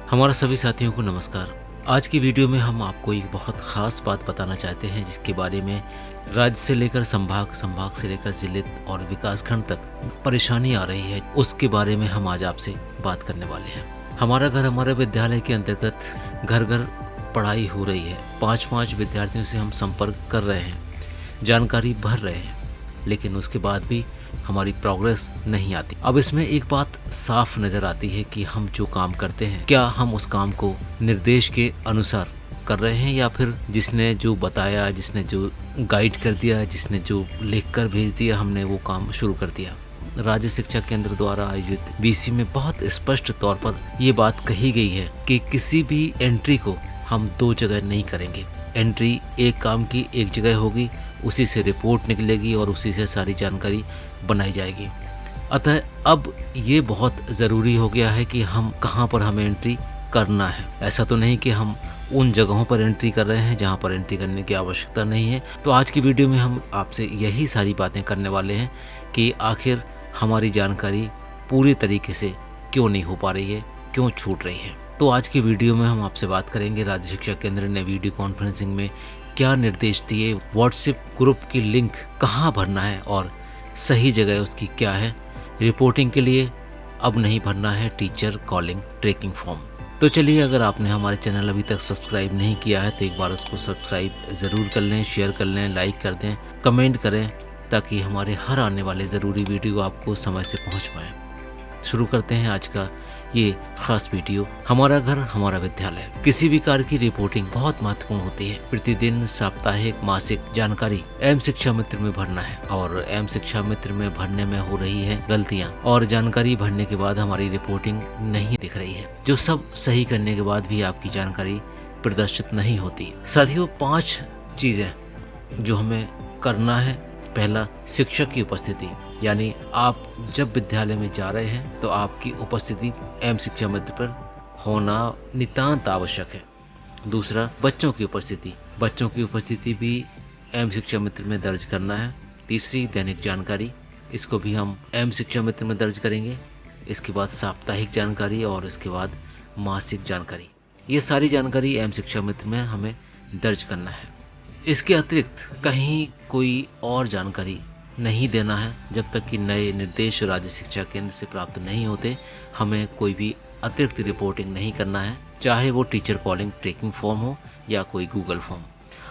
हमारा सभी साथियों को नमस्कार। आज की वीडियो में हम आपको एक बहुत ख़ास बात बताना चाहते हैं जिसके बारे में राज्य से लेकर संभाग, संभाग से लेकर जिले और विकासखंड तक परेशानी आ रही है। उसके बारे में हम आज आपसे बात करने वाले हैं। हमारा घर हमारे विद्यालय के अंतर्गत घर घर पढ़ाई हो रही है। 5-5 विद्यार्थियों से हम संपर्क कर रहे हैं, जानकारी भर रहे हैं, लेकिन उसके बाद भी हमारी प्रोग्रेस नहीं आती। अब इसमें एक बात साफ नज़र आती है कि हम जो काम करते हैं, क्या हम उस काम को निर्देश के अनुसार कर रहे हैं या फिर जिसने जो बताया, जिसने जो गाइड कर दिया, जिसने जो लिख कर भेज दिया, हमने वो काम शुरू कर दिया। राज्य शिक्षा केंद्र द्वारा आयोजित बीसी में बहुत स्पष्ट तौर पर ये बात कही गई है कि किसी भी एंट्री को हम 2 जगह नहीं करेंगे। एंट्री एक काम की एक जगह होगी, उसी से रिपोर्ट निकलेगी और उसी से सारी जानकारी बनाई जाएगी। अतः अब ये बहुत ज़रूरी हो गया है कि हम कहाँ पर हमें एंट्री करना है। ऐसा तो नहीं कि हम उन जगहों पर एंट्री कर रहे हैं जहाँ पर एंट्री करने की आवश्यकता नहीं है। तो आज की वीडियो में हम आपसे यही सारी बातें करने वाले हैं कि आखिर हमारी जानकारी पूरी तरीके से क्यों नहीं हो पा रही है, क्यों छूट रही है। तो आज की वीडियो में हम आपसे बात करेंगे राज्य शिक्षा केंद्र ने वीडियो कॉन्फ्रेंसिंग में क्या निर्देश दिए, व्हाट्सएप ग्रुप की लिंक कहाँ भरना है और सही जगह उसकी क्या है। रिपोर्टिंग के लिए अब नहीं भरना है टीचर कॉलिंग ट्रैकिंग फॉर्म। तो चलिए, अगर आपने हमारे चैनल अभी तक सब्सक्राइब नहीं किया है तो एक बार उसको सब्सक्राइब ज़रूर कर लें, शेयर कर लें, लाइक कर दें, कमेंट करें, ताकि हमारे हर आने वाले ज़रूरी वीडियो आपको समय से पहुँच पाएँ। शुरू करते हैं आज का ये खास वीडियो, हमारा घर हमारा विद्यालय। किसी भी कार्य की रिपोर्टिंग बहुत महत्वपूर्ण होती है। प्रतिदिन, साप्ताहिक, मासिक जानकारी एम शिक्षा मित्र में भरना है और एम शिक्षा मित्र में भरने में हो रही है गलतियां और जानकारी भरने के बाद हमारी रिपोर्टिंग नहीं दिख रही है, जो सब सही करने के बाद भी आपकी जानकारी प्रदर्शित नहीं होती। साथियों, 5 चीजें जो हमें करना है। पहला, शिक्षक की उपस्थिति, यानी आप जब विद्यालय में जा रहे हैं तो आपकी उपस्थिति एम शिक्षा मित्र पर होना नितांत आवश्यक है। दूसरा, बच्चों की उपस्थिति, बच्चों की उपस्थिति भी एम शिक्षा मित्र में दर्ज करना है। तीसरी, दैनिक जानकारी, इसको भी हम एम शिक्षा मित्र में दर्ज करेंगे। इसके बाद साप्ताहिक जानकारी और इसके बाद मासिक जानकारी। ये सारी जानकारी एम शिक्षा मित्र में हमें दर्ज करना है। इसके अतिरिक्त कहीं कोई और जानकारी नहीं देना है। जब तक कि नए निर्देश राज्य शिक्षा केंद्र से प्राप्त नहीं होते, हमें कोई भी अतिरिक्त रिपोर्टिंग नहीं करना है, चाहे वो टीचर कॉलिंग ट्रैकिंग फॉर्म हो या कोई गूगल फॉर्म।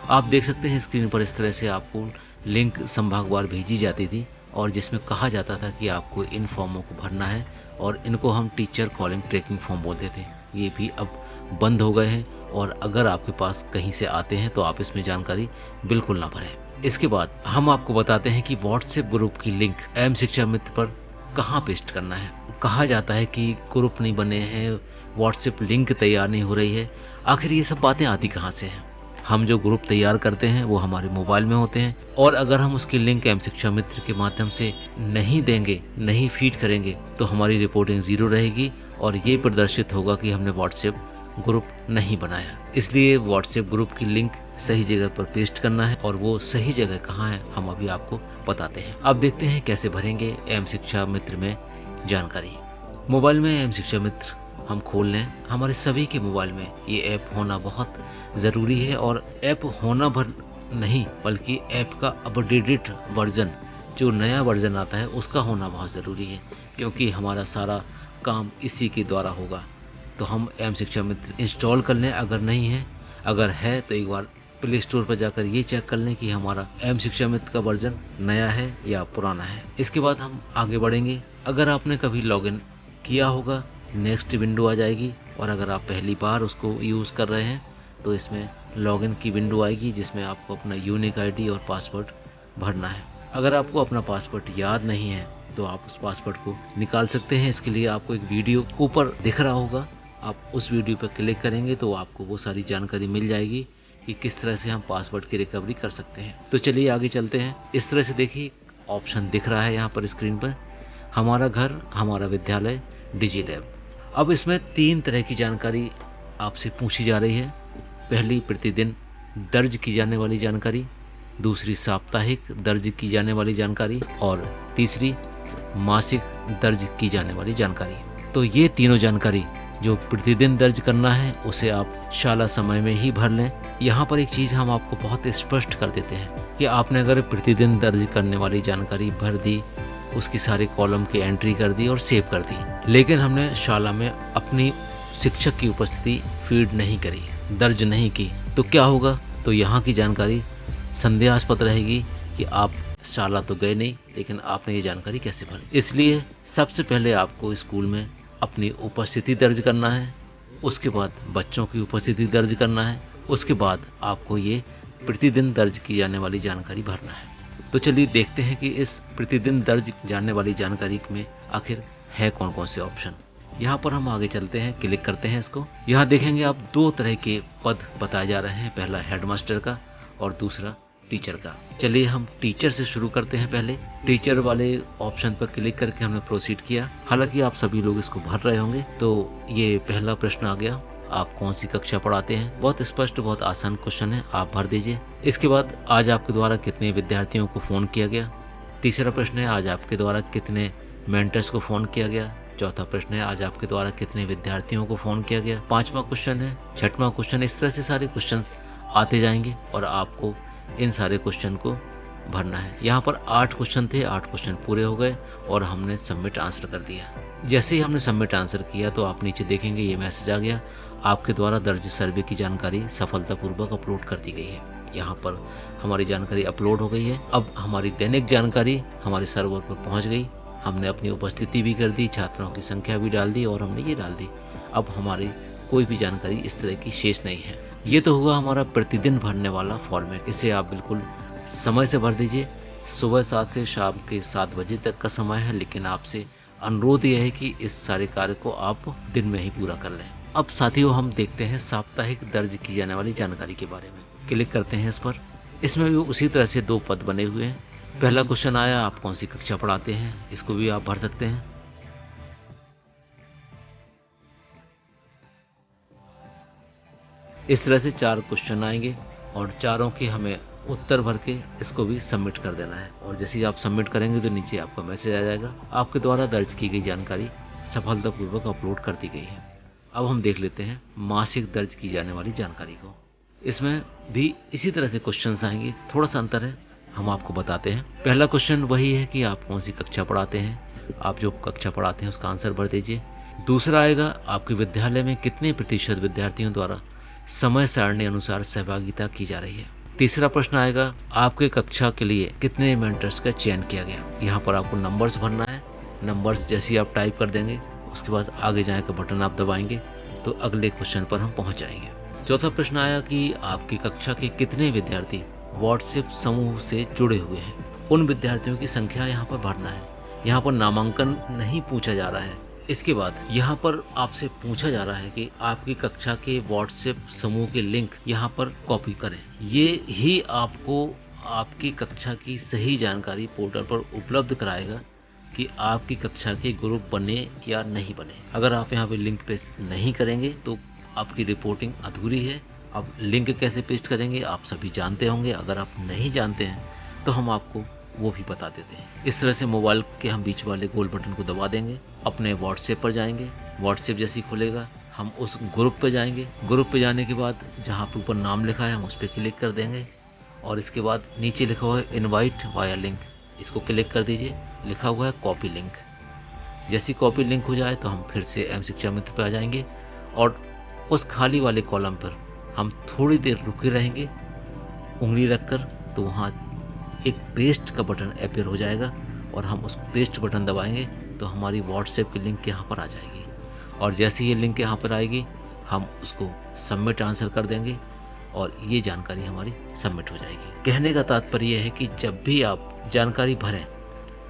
आप देख सकते हैं स्क्रीन पर, इस तरह से आपको लिंक संभागवार भेजी जाती थी और जिसमें कहा जाता था कि आपको इन फॉर्मों को भरना है और इनको हम टीचर कॉलिंग ट्रैकिंग फॉर्म बोलते थे। ये भी अब बंद हो गए हैं और अगर आपके पास कहीं से आते हैं तो आप इसमें जानकारी बिल्कुल ना भरें। इसके बाद हम आपको बताते हैं कि व्हाट्सएप ग्रुप की लिंक एम शिक्षा मित्र पर कहाँ पेस्ट करना है। कहा जाता है कि ग्रुप नहीं बने हैं, व्हाट्सएप लिंक तैयार नहीं हो रही है। आखिर ये सब बातें आती कहाँ से हैं? हम जो ग्रुप तैयार करते हैं वो हमारे मोबाइल में होते हैं और अगर हम उसकी लिंक एम शिक्षा मित्र के माध्यम से नहीं देंगे, नहीं फीड करेंगे, तो हमारी रिपोर्टिंग 0 रहेगी और ये प्रदर्शित होगा कि हमने व्हाट्सएप ग्रुप नहीं बनाया। इसलिए व्हाट्सएप ग्रुप की लिंक सही जगह पर पेस्ट करना है और वो सही जगह कहाँ है हम अभी आपको बताते हैं। अब देखते हैं कैसे भरेंगे एम शिक्षा मित्र में जानकारी। मोबाइल में एम शिक्षा मित्र हम खोल लें। हमारे सभी के मोबाइल में ये ऐप होना बहुत ज़रूरी है और ऐप होना भर नहीं बल्कि ऐप का अपडेटेड वर्जन, जो नया वर्जन आता है, उसका होना बहुत ज़रूरी है, क्योंकि हमारा सारा काम इसी के द्वारा होगा। तो हम एम शिक्षा मित्र इंस्टॉल कर लें अगर नहीं है। अगर है तो एक बार प्ले स्टोर पर जाकर ये चेक कर लें कि हमारा एम शिक्षा मित्र का वर्जन नया है या पुराना है। इसके बाद हम आगे बढ़ेंगे। अगर आपने कभी लॉगिन किया होगा, नेक्स्ट विंडो आ जाएगी और अगर आप पहली बार उसको यूज़ कर रहे हैं तो इसमें लॉगिन की विंडो आएगी जिसमें आपको अपना यूनिक आईडी और पासवर्ड भरना है। अगर आपको अपना पासवर्ड याद नहीं है तो आप उस पासवर्ड को निकाल सकते हैं। इसके लिए आपको एक वीडियो ऊपर दिख रहा होगा, आप उस वीडियो पर क्लिक करेंगे तो आपको वो सारी जानकारी मिल जाएगी कि किस तरह से हम पासवर्ड की रिकवरी कर सकते हैं। तो चलिए आगे चलते हैं। इस तरह से देखिए ऑप्शन दिख रहा है यहाँ पर स्क्रीन पर, हमारा घर हमारा विद्यालय डिजी लैब। अब इसमें 3 तरह की जानकारी आपसे पूछी जा रही है। पहली, प्रतिदिन दर्ज की जाने वाली जानकारी। दूसरी, साप्ताहिक दर्ज की जाने वाली जानकारी और तीसरी, मासिक दर्ज की जाने वाली जानकारी। तो ये तीनों जानकारी जो प्रतिदिन दर्ज करना है उसे आप शाला समय में ही भर लें। यहाँ पर एक चीज़ हम आपको बहुत स्पष्ट कर देते हैं कि आपने अगर प्रतिदिन दर्ज करने वाली जानकारी भर दी, उसकी सारे कॉलम की एंट्री कर दी और सेव कर दी, लेकिन हमने शाला में अपनी शिक्षक की उपस्थिति फीड नहीं करी, दर्ज नहीं की, तो क्या होगा? तो यहाँ की जानकारी संदेहास्पद रहेगी कि आप शाला तो गए नहीं, लेकिन आपने ये जानकारी कैसे भरी। इसलिए सबसे पहले आपको स्कूल में अपनी उपस्थिति दर्ज करना है, उसके बाद बच्चों की उपस्थिति दर्ज करना है, उसके बाद आपको ये प्रतिदिन दर्ज की जाने वाली जानकारी भरना है। तो चलिए देखते हैं कि इस प्रतिदिन दर्ज जाने वाली जानकारी में आखिर है कौन कौन से ऑप्शन। यहाँ पर हम आगे चलते हैं, क्लिक करते हैं इसको। यहाँ देखेंगे आप दो तरह के पद बताए जा रहे हैं, पहला हेडमास्टर का और दूसरा टीचर का। चलिए हम टीचर से शुरू करते हैं। पहले टीचर वाले ऑप्शन पर क्लिक करके हमने प्रोसीड किया। हालांकि आप सभी लोग इसको भर रहे होंगे। तो ये पहला प्रश्न आ गया, आप कौन सी कक्षा पढ़ाते हैं। बहुत स्पष्ट, बहुत आसान क्वेश्चन है, आप भर दीजिए। इसके बाद आज आपके द्वारा कितने विद्यार्थियों को फोन किया गया। तीसरा प्रश्न है, आज आपके द्वारा कितने मेंटर्स को फोन किया गया। चौथा प्रश्न है, आज आपके द्वारा कितने विद्यार्थियों को फोन किया गया। पांचवा क्वेश्चन है, छठवां क्वेश्चन। इस तरह से सारे क्वेश्चन आते जाएंगे और आपको इन सारे क्वेश्चन को भरना है। यहाँ पर 8 क्वेश्चन थे, 8 क्वेश्चन पूरे हो गए और हमने सबमिट आंसर कर दिया। जैसे ही हमने सबमिट आंसर किया तो आप नीचे देखेंगे ये मैसेज आ गया, आपके द्वारा दर्ज सर्वे की जानकारी सफलतापूर्वक अपलोड कर दी गई है। यहाँ पर हमारी जानकारी अपलोड हो गई है। अब हमारी दैनिक जानकारी हमारे सर्वर पर पहुँच गई। हमने अपनी उपस्थिति भी कर दी, छात्रों की संख्या भी डाल दी और हमने ये डाल दी। अब हमारी कोई भी जानकारी इस तरह की शेष नहीं है। ये तो हुआ हमारा प्रतिदिन भरने वाला फॉर्मेट। इसे आप बिल्कुल समय से भर दीजिए। सुबह 7 से शाम के 7 बजे तक का समय है, लेकिन आपसे अनुरोध यह है कि इस सारे कार्य को आप दिन में ही पूरा कर लें। अब साथियों हम देखते हैं साप्ताहिक दर्ज की जाने वाली जानकारी के बारे में। क्लिक करते हैं इस पर। इसमें भी उसी तरह से 2 पद बने हुए हैं। पहला क्वेश्चन आया, आप कौन सी कक्षा पढ़ाते हैं। इसको भी आप भर सकते हैं। इस तरह से 4 क्वेश्चन आएंगे और चारों के हमें उत्तर भर के इसको भी सबमिट कर देना है। और जैसे ही आप सबमिट करेंगे तो नीचे आपका मैसेज आ जाएगा, आपके द्वारा दर्ज की गई जानकारी सफलतापूर्वक अपलोड कर दी गई है। अब हम देख लेते हैं मासिक दर्ज की जाने वाली जानकारी को। इसमें भी इसी तरह से क्वेश्चंस आएंगे, थोड़ा सा अंतर है, हम आपको बताते हैं। पहला क्वेश्चन वही है कि आप कौन सी कक्षा पढ़ाते हैं। आप जो कक्षा पढ़ाते हैं उसका आंसर भर दीजिए। दूसरा आएगा, आपके विद्यालय में कितने प्रतिशत विद्यार्थियों द्वारा समय सारणी अनुसार सहभागिता की जा रही है। तीसरा प्रश्न आएगा, आपके कक्षा के लिए कितने मेंटर्स का चयन किया गया। यहाँ पर आपको नंबर्स भरना है। नंबर्स जैसे ही आप टाइप कर देंगे उसके बाद आगे जाने का बटन आप दबाएंगे तो अगले क्वेश्चन पर हम पहुंच जाएंगे। चौथा प्रश्न आया कि आपकी कक्षा के कितने विद्यार्थी व्हाट्सएप समूह से जुड़े हुए हैं। उन विद्यार्थियों की संख्या यहाँ पर भरना है। यहाँ पर नामांकन नहीं पूछा जा रहा है। इसके बाद यहाँ पर आपसे पूछा जा रहा है कि आपकी कक्षा के व्हाट्सएप समूह के लिंक यहाँ पर कॉपी करें। ये ही आपको आपकी कक्षा की सही जानकारी पोर्टल पर उपलब्ध कराएगा कि आपकी कक्षा के ग्रुप बने या नहीं बने। अगर आप यहाँ पे लिंक पेस्ट नहीं करेंगे तो आपकी रिपोर्टिंग अधूरी है। अब लिंक कैसे पेस्ट करेंगे आप सभी जानते होंगे। अगर आप नहीं जानते हैं तो हम आपको वो भी बता देते हैं। इस तरह से मोबाइल के हम बीच वाले गोल बटन को दबा देंगे, अपने व्हाट्सएप पर जाएंगे। व्हाट्सएप जैसे ही खुलेगा हम उस ग्रुप पे जाएंगे। ग्रुप पे जाने के बाद जहाँ पे ऊपर नाम लिखा है हम उस पर क्लिक कर देंगे और इसके बाद नीचे लिखा हुआ है इनवाइट वाया लिंक, इसको क्लिक कर दीजिए। लिखा हुआ है कॉपी लिंक। जैसी कॉपी लिंक हो जाए तो हम फिर से एम शिक्षा मित्र पे आ जाएंगे और उस खाली वाले कॉलम पर हम थोड़ी देर रुके रहेंगे उंगली रखकर, तो वहाँ एक पेस्ट का बटन अपीयर हो जाएगा और हम उस पेस्ट बटन दबाएंगे तो हमारी व्हाट्सएप की लिंक यहाँ पर आ जाएगी। और जैसे ये लिंक यहाँ पर आएगी हम उसको सबमिट आंसर कर देंगे और ये जानकारी हमारी सबमिट हो जाएगी। कहने का तात्पर्य है कि जब भी आप जानकारी भरें,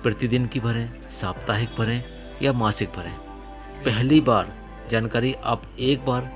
प्रतिदिन की भरें, साप्ताहिक भरें या मासिक भरें, पहली बार जानकारी आप एक बार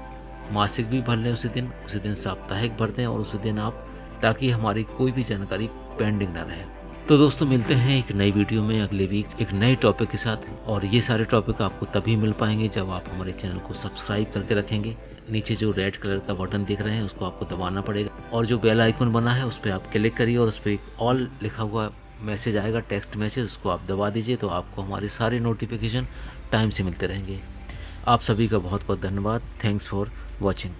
मासिक भी भर लें उसी दिन साप्ताहिक भर दें और उसी दिन आप, ताकि हमारी कोई भी जानकारी पेंडिंग ना रहे। तो दोस्तों मिलते हैं एक नई वीडियो में अगले वीक एक नए टॉपिक के साथ। और ये सारे टॉपिक आपको तभी मिल पाएंगे जब आप हमारे चैनल को सब्सक्राइब करके रखेंगे। नीचे जो रेड कलर का बटन दिख रहे हैं उसको आपको दबाना पड़ेगा और जो बेल आइकन बना है उस पर आप क्लिक करिए और उस पर एक ऑल लिखा हुआ मैसेज आएगा, टेक्स्ट मैसेज, उसको आप दबा दीजिए तो आपको हमारे सारे नोटिफिकेशन टाइम से मिलते रहेंगे। आप सभी का बहुत बहुत धन्यवाद। Thanks for watching.